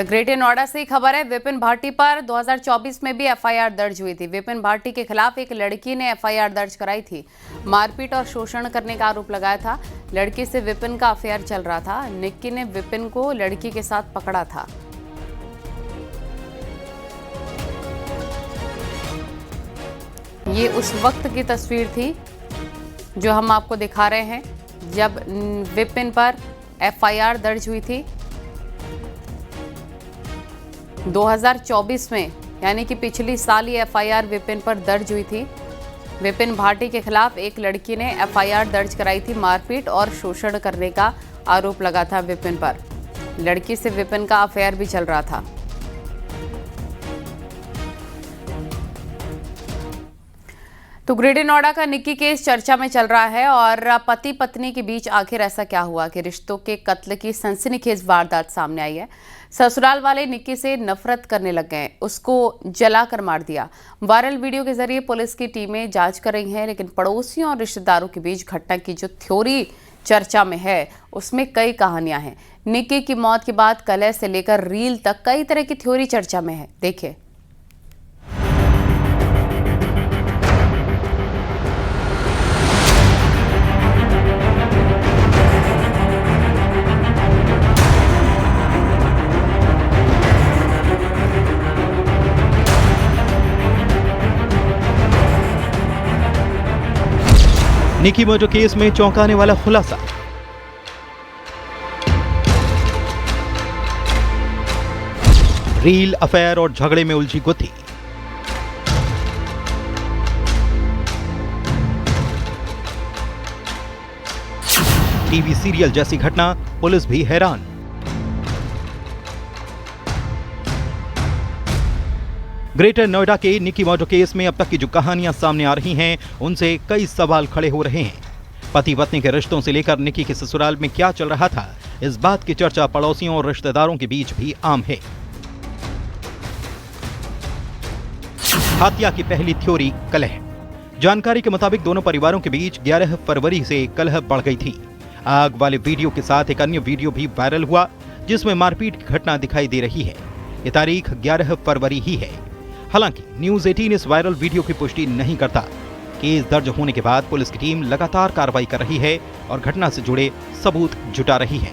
Greater Noida से खबर है। विपिन भाटी पर 2024 में भी एफआईआर दर्ज हुई थी। विपिन भाटी के खिलाफ एक लड़की ने एफआईआर दर्ज कराई थी। मारपीट और शोषण करने का आरोप लगाया था। लड़की से विपिन का अफेयर चल रहा था। निक्की ने विपिन को लड़की के साथ पकड़ा था। ये उस वक्त की तस्वीर थी जो हम आपको दिखा रहे हैं जब विपिन पर एफआईआर दर्ज हुई थी 2024 में, यानी कि पिछली साल ये एफआईआर विपिन पर दर्ज हुई थी। विपिन भाटी के खिलाफ एक लड़की ने एफआईआर दर्ज कराई थी। मारपीट और शोषण करने का आरोप लगा था विपिन पर। लड़की से विपिन का अफेयर भी चल रहा था। तो ग्रेटर नोएडा का निक्की केस चर्चा में चल रहा है और पति पत्नी के बीच आखिर ऐसा क्या हुआ कि रिश्तों के कत्ल की सनसनीखेज वारदात सामने आई है। ससुराल वाले निक्की से नफरत करने लग गए, उसको जलाकर मार दिया। वायरल वीडियो के जरिए पुलिस की टीमें जांच कर रही हैं, लेकिन पड़ोसियों और रिश्तेदारों के बीच घटना की जो थ्योरी चर्चा में है उसमें कई कहानियां हैं। निक्की की मौत के बाद कलह से लेकर रील तक कई तरह की थ्योरी चर्चा में है। देखिए। निक्की मर्डर केस में चौंकाने वाला खुलासा। रील, अफेयर और झगड़े में उलझी गुत्थी। टीवी सीरियल जैसी घटना, पुलिस भी हैरान। ग्रेटर नोएडा के निक्की मर्डर केस में अब तक की जो कहानियां सामने आ रही हैं, उनसे कई सवाल खड़े हो रहे हैं। पति पत्नी के रिश्तों से लेकर निक्की के ससुराल में क्या चल रहा था, इस बात की चर्चा पड़ोसियों और रिश्तेदारों के बीच भी आम है। हत्या की पहली थ्योरी, कलह। जानकारी के मुताबिक दोनों परिवारों के बीच 11 फरवरी से कलह बढ़ गई थी। आग वाले वीडियो के साथ एक अन्य वीडियो भी वायरल हुआ जिसमें मारपीट की घटना दिखाई दे रही है। ये तारीख 11 फरवरी ही है। हालांकि न्यूज 18 इस वायरल वीडियो की पुष्टि नहीं करता। केस दर्ज होने के बाद पुलिस की टीम लगातार कार्रवाई कर रही है और घटना से जुड़े सबूत जुटा रही है।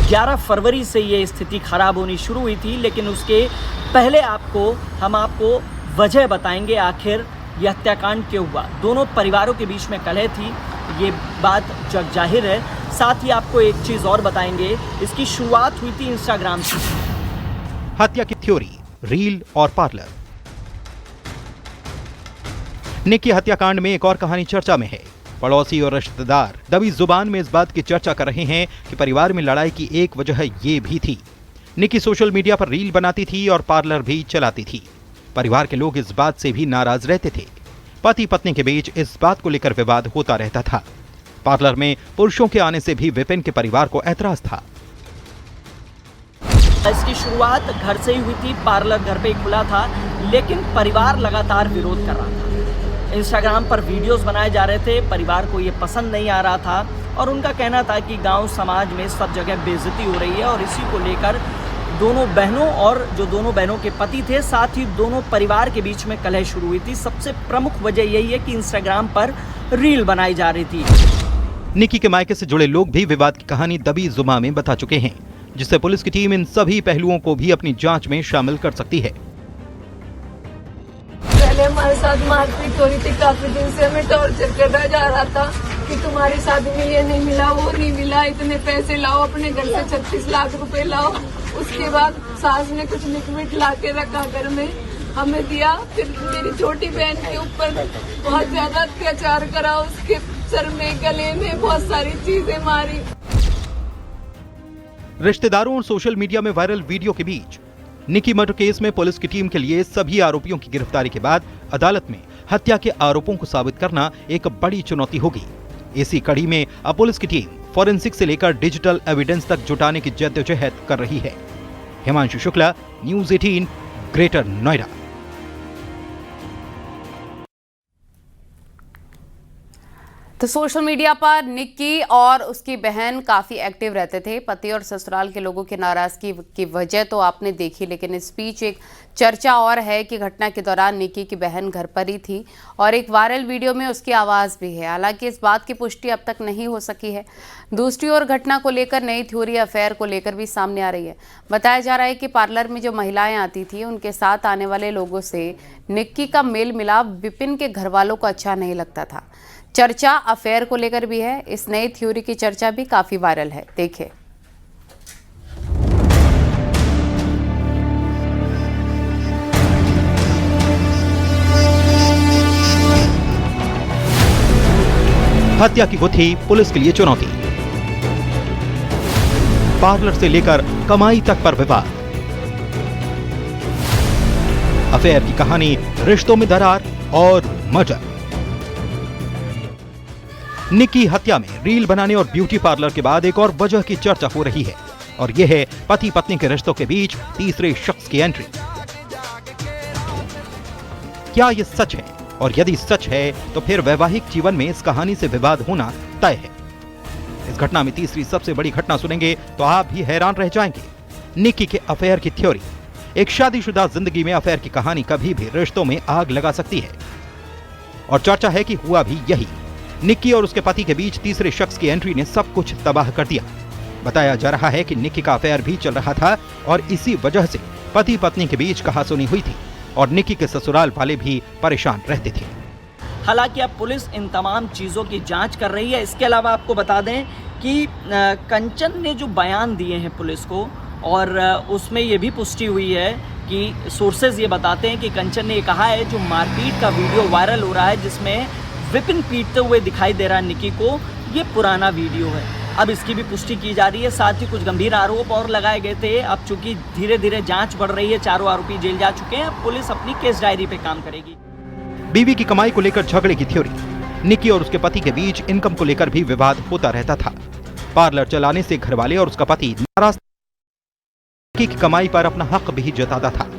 11 फरवरी से ये स्थिति खराब होनी शुरू हुई थी, लेकिन उसके पहले हम आपको वजह बताएंगे आखिर यह हत्याकांड क्यों हुआ। दोनों परिवारों के बीच में कलह थी, ये बात जग जाहिर है। साथ ही आपको एक चीज और बताएंगे, इसकी शुरुआत हुई थी इंस्टाग्राम से। हत्या की थ्योरी, रील और पार्लर। निक्की हत्याकांड में एक और कहानी चर्चा में है। पड़ोसी और रिश्तेदार दबी जुबान में इस बात की चर्चा कर रहे हैं कि परिवार में लड़ाई की एक वजह ये भी थी। निक्की सोशल मीडिया पर रील बनाती थी और पार्लर भी चलाती थी। परिवार के लोग इस बात से भी नाराज रहते थे। पति पत्नी के बीच इस बात को लेकर विवाद होता रहता था। पार्लर में पुरुषों के आने से भी विपिन के परिवार को ऐतराज था। इसकी शुरुआत घर से ही हुई थी। पार्लर घर पे ही खुला था, लेकिन परिवार लगातार विरोध कर रहा था। इंस्टाग्राम पर वीडियोस बनाए जा रहे थे, परिवार को ये पसंद नहीं आ रहा था और उनका कहना था कि गांव समाज में सब जगह बेइज्जती हो रही है और इसी को लेकर दोनों बहनों और जो दोनों बहनों के पति थे, साथ ही दोनों परिवार के बीच में कलह शुरू हुई थी। सबसे प्रमुख वजह यही है कि इंस्टाग्राम पर रील बनाई जा रही थी। निक्की के मायके से जुड़े लोग भी विवाद की कहानी दबी जुबान में बता चुके हैं, जिससे पुलिस की टीम इन सभी पहलुओं को भी अपनी जांच में शामिल कर सकती है। पहले हमारे साथ मारपीट हो रही थी, काफी दिन से हमें टॉर्चर करता जा रहा था कि तुम्हारी शादी में ये नहीं मिला, वो नहीं मिला, इतने पैसे लाओ, अपने घर से 36 लाख रुपए लाओ। उसके बाद सास ने कुछ लिक्विड ला के रखा घर में, हमें दिया। फिर मेरी छोटी बहन के ऊपर बहुत ज्यादा अत्याचार करा, उसके सर में, गले में बहुत सारी चीजें मारी। रिश्तेदारों और सोशल मीडिया में वायरल वीडियो के बीच निक्की मर्डर केस में पुलिस की टीम के लिए सभी आरोपियों की गिरफ्तारी के बाद अदालत में हत्या के आरोपों को साबित करना एक बड़ी चुनौती होगी। इसी कड़ी में अब पुलिस की टीम फॉरेंसिक से लेकर डिजिटल एविडेंस तक जुटाने की जद्दोजहद कर रही है। Himanshu Shukla, news 18, greater Noida. तो सोशल मीडिया पर निक्की और उसकी बहन काफ़ी एक्टिव रहते थे। पति और ससुराल के लोगों की नाराज़गी की वजह तो आपने देखी, लेकिन इस बीच एक चर्चा और है कि घटना के दौरान निक्की की बहन घर पर ही थी और एक वायरल वीडियो में उसकी आवाज़ भी है। हालांकि इस बात की पुष्टि अब तक नहीं हो सकी है। दूसरी ओर घटना को लेकर नई थ्योरी अफेयर को लेकर भी सामने आ रही है। बताया जा रहा है कि पार्लर में जो महिलाएं आती थी उनके साथ आने वाले लोगों से निक्की का मेल मिलाप विपिन के घर वालों को अच्छा नहीं लगता था। चर्चा अफेयर को लेकर भी है। इस नई थ्योरी की चर्चा भी काफी वायरल है। देखिए। हत्या की गुत्थी पुलिस के लिए चुनौती। पार्लर से लेकर कमाई तक पर विवाद। अफेयर की कहानी, रिश्तों में दरार और मर्डर। निक्की हत्या में रील बनाने और ब्यूटी पार्लर के बाद एक और वजह की चर्चा हो रही है और यह है पति पत्नी के रिश्तों के बीच तीसरे शख्स की एंट्री। क्या यह सच है? और यदि सच है तो फिर वैवाहिक जीवन में इस कहानी से विवाद होना तय है। इस घटना में तीसरी सबसे बड़ी घटना सुनेंगे तो आप भी हैरान रह जाएंगे। निक्की के अफेयर की थ्योरी। एक शादीशुदा जिंदगी में अफेयर की कहानी कभी भी रिश्तों में आग लगा सकती है और चर्चा है कि हुआ भी यही। निक्की और उसके पति के बीच तीसरे शख्स की एंट्री ने सब कुछ तबाह कर दिया। बताया जा रहा है कि निक्की का अफेयर भी चल रहा था और इसी वजह से पति पत्नी के बीच कहासुनी हुई थी और निक्की के ससुराल वाले भी परेशान रहते थे। हालांकि अब पुलिस इन तमाम चीज़ों की जांच कर रही है। इसके अलावा आपको बता दें कि कंचन ने जो बयान दिए हैं पुलिस को, और उसमें ये भी पुष्टि हुई है कि सोर्सेज ये बताते हैं कि कंचन ने ये कहा है जो मारपीट का वीडियो वायरल हो रहा है जिसमें विपिन पीटते हुए दिखाई दे रहा है निक्की को, ये पुराना वीडियो है। अब इसकी भी पुष्टि की जा रही है। साथ ही कुछ गंभीर आरोप और लगाए गए थे। अब चूंकि धीरे धीरे जांच बढ़ रही है, चारों आरोपी जेल जा चुके हैं। अब पुलिस अपनी केस डायरी पे काम करेगी। बीवी की कमाई को लेकर झगड़े की थ्योरी। निक्की और उसके पति के बीच इनकम को लेकर भी विवाद होता रहता था। पार्लर चलाने से घरवाले और उसका पति नाराज निक्की की कमाई पर अपना हक भी जताता था।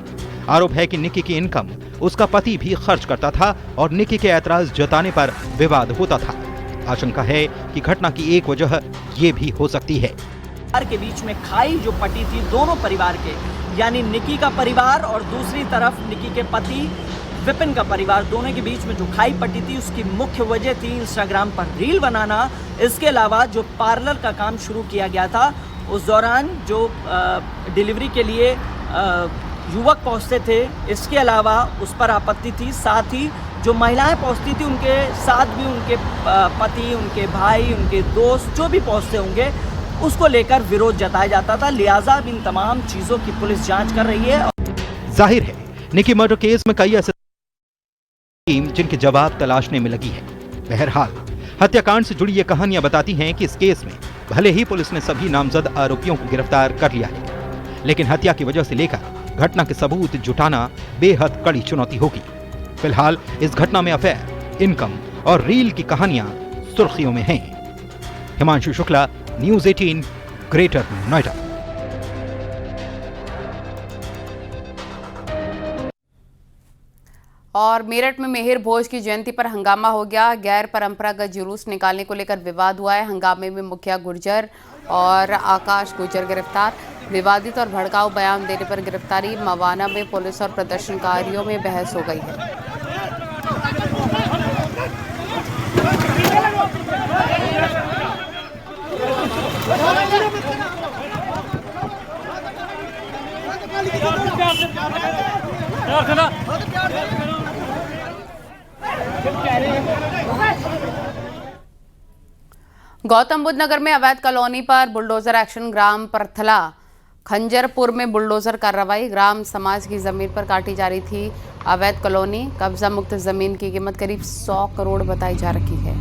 आरोप है कि निक्की की इनकम उसका पति भी खर्च करता था और निक्की के ऐतराज जताने पर विवाद होता था। आशंका है कि घटना की एक वजह ये भी हो सकती है। परिवार के बीच में खाई जो पटी थी दोनों परिवार के, यानी निक्की का परिवार और दूसरी तरफ निक्की के पति विपिन का परिवार, दोनों के बीच में जो खाई पटी थी उसकी मुख्य वजह थी इंस्टाग्राम पर रील बनाना। इसके अलावा जो पार्लर का काम शुरू किया गया था उस दौरान जो डिलीवरी के लिए युवक पहुंचते थे, इसके अलावा उस पर आपत्ति थी। साथ ही जो महिलाएं पहुंचती थी उनके साथ भी उनके पति, उनके भाई, उनके दोस्त जो भी पहुंचते होंगे उसको लेकर विरोध जताया जाता था। लिहाजा इन तमाम चीज़ों की पुलिस जांच कर रही है। जाहिर है निक्की मर्डर केस में कई ऐसे टीम जिनके जवाब तलाशने में लगी है। बहरहाल हत्याकांड से जुड़ी ये कहानियां बताती हैं कि इस केस में भले ही पुलिस ने सभी नामजद आरोपियों को गिरफ्तार कर लिया है, लेकिन हत्या की वजह से लेकर घटना के सबूत जुटाना बेहद कड़ी चुनौती होगी। फिलहाल इस घटना में अफेयर, इनकम और रील की कहानियां सुर्खियों में हैं। Himanshu Shukla, news 18, greater Noida. और मेरठ में मिहिर भोज की जयंती पर हंगामा हो गया। गैर परंपरागत जुलूस निकालने को लेकर विवाद हुआ है। हंगामे में मुखिया गुर्जर और आकाश गुर्जर गिरफ्तार। विवादित और भड़काऊ बयान देने पर गिरफ्तारी। मवाना में पुलिस और प्रदर्शनकारियों में बहस हो गई है। गौतम बुद्ध नगर में अवैध कॉलोनी पर बुलडोजर एक्शन। ग्राम परथला खंजरपुर में बुलडोजर कार्रवाई। ग्राम समाज की जमीन पर काटी जा रही थी अवैध कॉलोनी। कब्जा मुक्त जमीन की कीमत करीब 100 करोड़ बताई जा रही है।